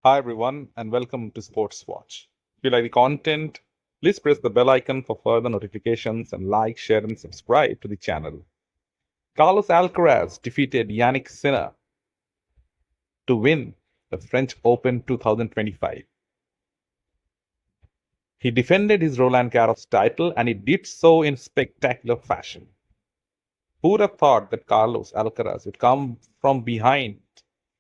Hi everyone and welcome to Sports Watch. If you like the content, please press the bell icon for further notifications and like, share and subscribe to the channel. Carlos Alcaraz defeated Jannik Sinner to win the French Open 2025. He defended his Roland Garros title and he did so in spectacular fashion. Who would have thought that Carlos Alcaraz would come from behind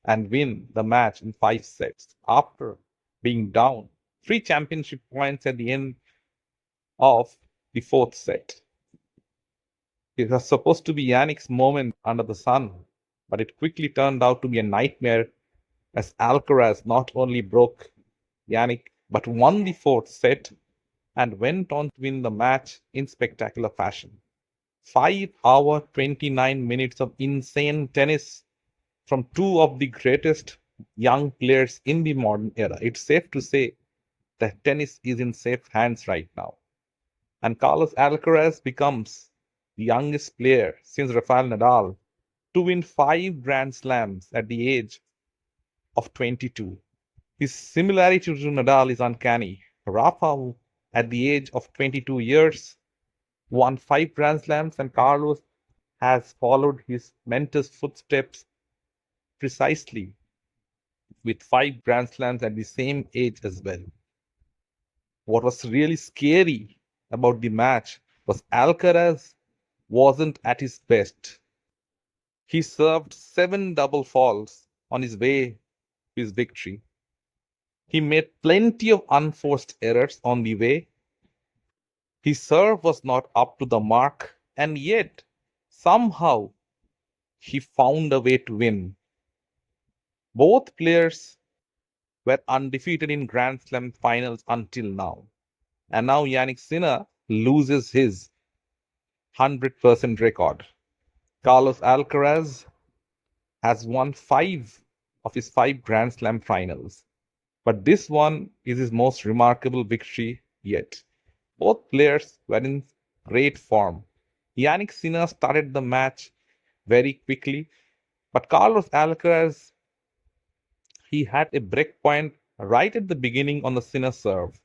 and win the match in 5 sets after being down 3 championship points at the end of the fourth set? It was supposed to be Yannick's moment under the sun, but it quickly turned out to be a nightmare as Alcaraz not only broke Yannick but won the fourth set and went on to win the match in spectacular fashion. 5 hour 29 minutes of insane tennis from two of the greatest young players in the modern era. It's safe to say that tennis is in safe hands right now. And Carlos Alcaraz becomes the youngest player since Rafael Nadal to win 5 Grand Slams at the age of 22. His similarity to Nadal is uncanny. Rafa, at the age of 22 years, won 5 Grand Slams, and Carlos has followed his mentor's footsteps precisely with 5 Grand Slams at the same age as well. What was really scary about the match was Alcaraz wasn't at his best. He served 7 double faults on his way to his victory. He made plenty of unforced errors on the way. His serve was not up to the mark, and yet, somehow, he found a way to win. Both players were undefeated in Grand Slam finals until now. And now Jannik Sinner loses his 100% record. Carlos Alcaraz has won 5 of his 5 Grand Slam finals. But this one is his most remarkable victory yet. Both players were in great form. Jannik Sinner started the match very quickly, but Carlos Alcaraz, he had a break point right at the beginning on the Sinner serve.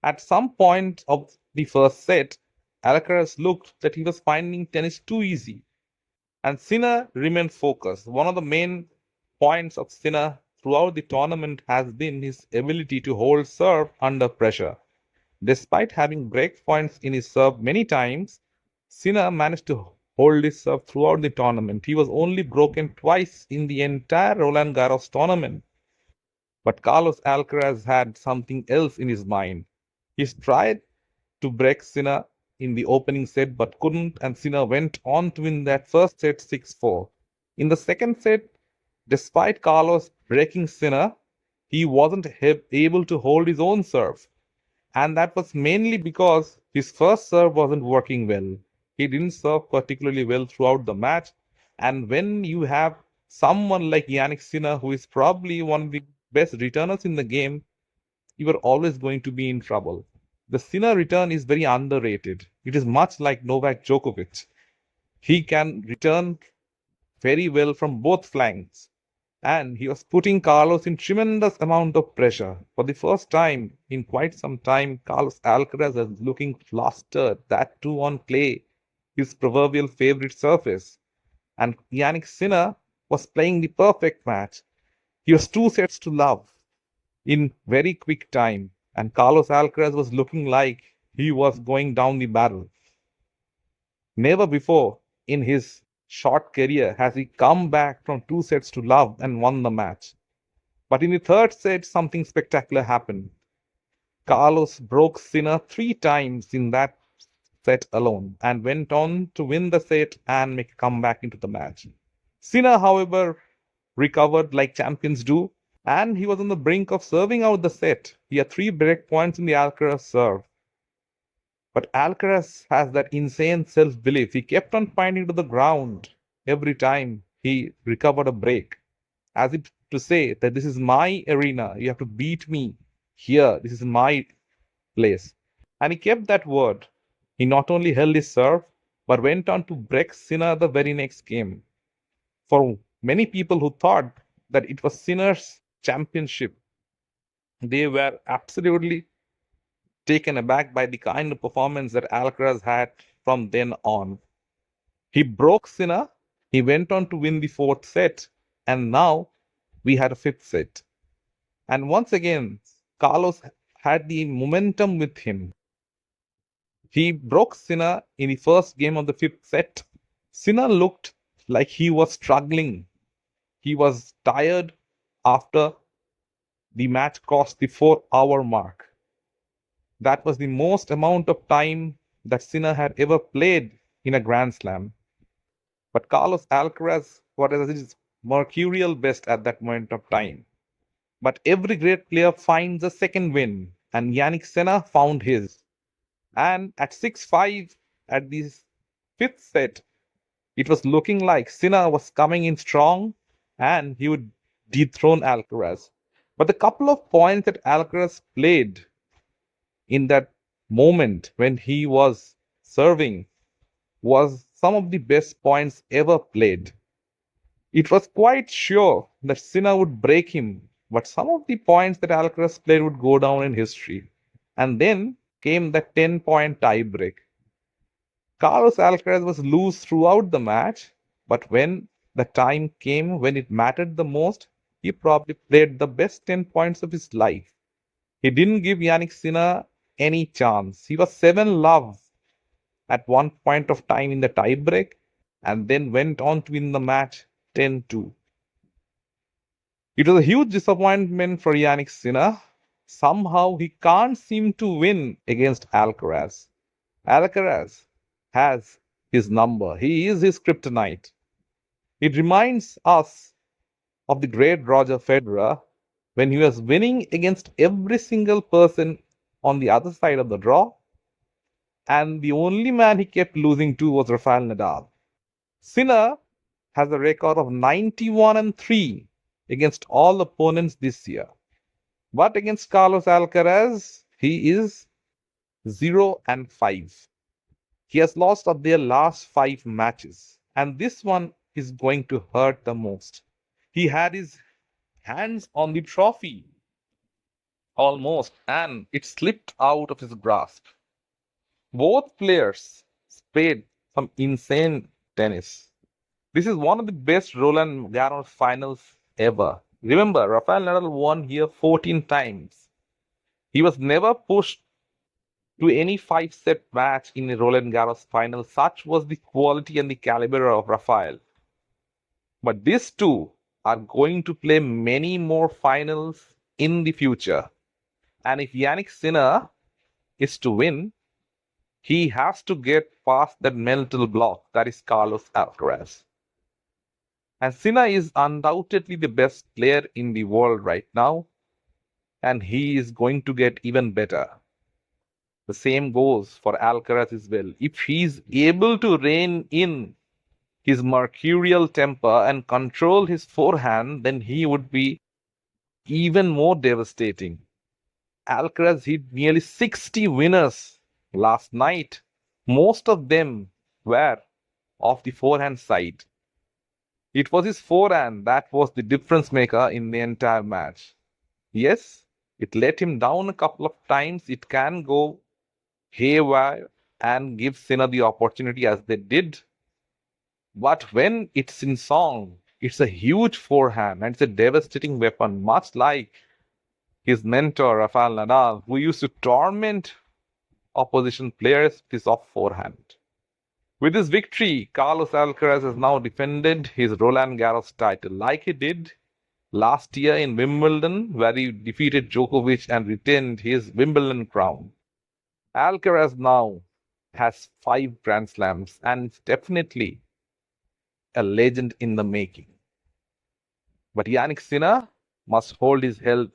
At some point of the first set, Alcaraz looked that he was finding tennis too easy, and Sinner remained focused. One of the main points of Sinner throughout the tournament has been his ability to hold serve under pressure. Despite having break points in his serve many times, Sinner managed to hold his serve throughout the tournament. He was only broken twice in the entire Roland Garros tournament. But Carlos Alcaraz had something else in his mind. He tried to break Sinner in the opening set but couldn't, and Sinner went on to win that first set 6-4. In the second set, despite Carlos breaking Sinner, he wasn't able to hold his own serve. And that was mainly because his first serve wasn't working well. He didn't serve particularly well throughout the match. And when you have someone like Jannik Sinner, who is probably one of the best returners in the game, you are always going to be in trouble. The Sinner return is very underrated. It is much like Novak Djokovic. He can return very well from both flanks. And he was putting Carlos in tremendous amount of pressure. For the first time in quite some time, Carlos Alcaraz is looking flustered, that too on clay, his proverbial favorite surface. And Jannik Sinner was playing the perfect match. He was 2 sets to love in very quick time, and Carlos Alcaraz was looking like he was going down the barrel. Never before in his short career has he come back from 2 sets to love and won the match. But in the third set, something spectacular happened. Carlos broke Sinner 3 times in that set alone and went on to win the set and make a comeback into the match. Sinner, however, recovered like champions do, and he was on the brink of serving out the set. He had 3 break points in the Alcaraz serve. But Alcaraz has that insane self belief. He kept on pointing to the ground every time he recovered a break, as if to say that this is my arena. You have to beat me here. This is my place. And he kept that word. He not only held his serve, but went on to break Sinner the very next game. For many people who thought that it was Sinner's championship, They were absolutely taken aback by the kind of performance that Alcaraz had from then on. He broke Sinner, he went on to win the fourth set, and now we had a fifth set. And once again, Carlos had the momentum with him. He broke Sinner in the first game of the fifth set. Sinner looked like he was struggling. He was tired after the match crossed the 4 hour mark. That was the most amount of time that Sinner had ever played in a Grand Slam. But Carlos Alcaraz was at his mercurial best at that moment of time. But every great player finds a second win, and Jannik Sinner found his. And at 6-5 at the fifth set, it was looking like Sinner was coming in strong and he would dethrone Alcaraz. But the couple of points that Alcaraz played in that moment when he was serving was some of the best points ever played. It was quite sure that Sinner would break him, but some of the points that Alcaraz played would go down in history. And then came the 10-point tiebreak. Carlos Alcaraz was loose throughout the match, but when the time came when it mattered the most, he probably played the best 10 points of his life. He didn't give Jannik Sinner any chance. He was 7-love at one point of time in the tiebreak and then went on to win the match 10-2. It was a huge disappointment for Jannik Sinner. Somehow he can't seem to win against Alcaraz. Alcaraz has his number. He is his kryptonite. It reminds us of the great Roger Federer when he was winning against every single person on the other side of the draw, and the only man he kept losing to was Rafael Nadal. Sinner has a record of 91-3 against all opponents this year. But against Carlos Alcaraz, he is 0-5. He has lost of their last 5 matches, and this one is going to hurt the most. He had his hands on the trophy almost, and it slipped out of his grasp. Both players played some insane tennis. This is one of the best Roland Garros finals ever. Remember, Rafael Nadal won here 14 times. He was never pushed to any 5 set match in a Roland Garros final. Such was the quality and the caliber of Rafael. But these two are going to play many more finals in the future. And if Jannik Sinner is to win, he has to get past that mental block that is Carlos Alcaraz. And Sinner is undoubtedly the best player in the world right now, and he is going to get even better. The same goes for Alcaraz as well. If he's able to rein in his mercurial temper and control his forehand, then he would be even more devastating. Alcaraz hit nearly 60 winners last night. Most of them were of the forehand side. It was his forehand that was the difference maker in the entire match. Yes, it let him down a couple of times. It can go haywire and give Sinner the opportunity as they did. But when it's in song, it's a huge forehand and it's a devastating weapon, much like his mentor Rafael Nadal, who used to torment opposition players with his off forehand. With this victory, Carlos Alcaraz has now defended his Roland Garros title like he did last year in Wimbledon, where he defeated Djokovic and retained his Wimbledon crown. Alcaraz now has 5 Grand Slams and it's definitely a legend in the making. But Jannik Sinner must hold his head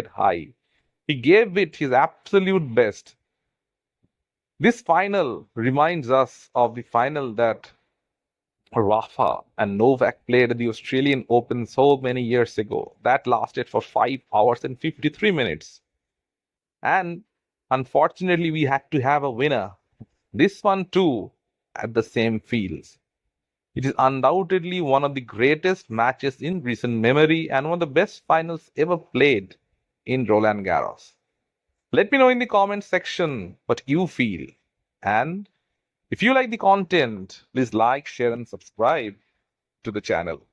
high. He gave it his absolute best. This final reminds us of the final that Rafa and Novak played at the Australian Open so many years ago. That lasted for 5 hours and 53 minutes. And unfortunately, we had to have a winner. This one too at the same fields. It is undoubtedly one of the greatest matches in recent memory and one of the best finals ever played in Roland Garros. Let me know in the comment section what you feel. And if you like the content, please like, share, and subscribe to the channel.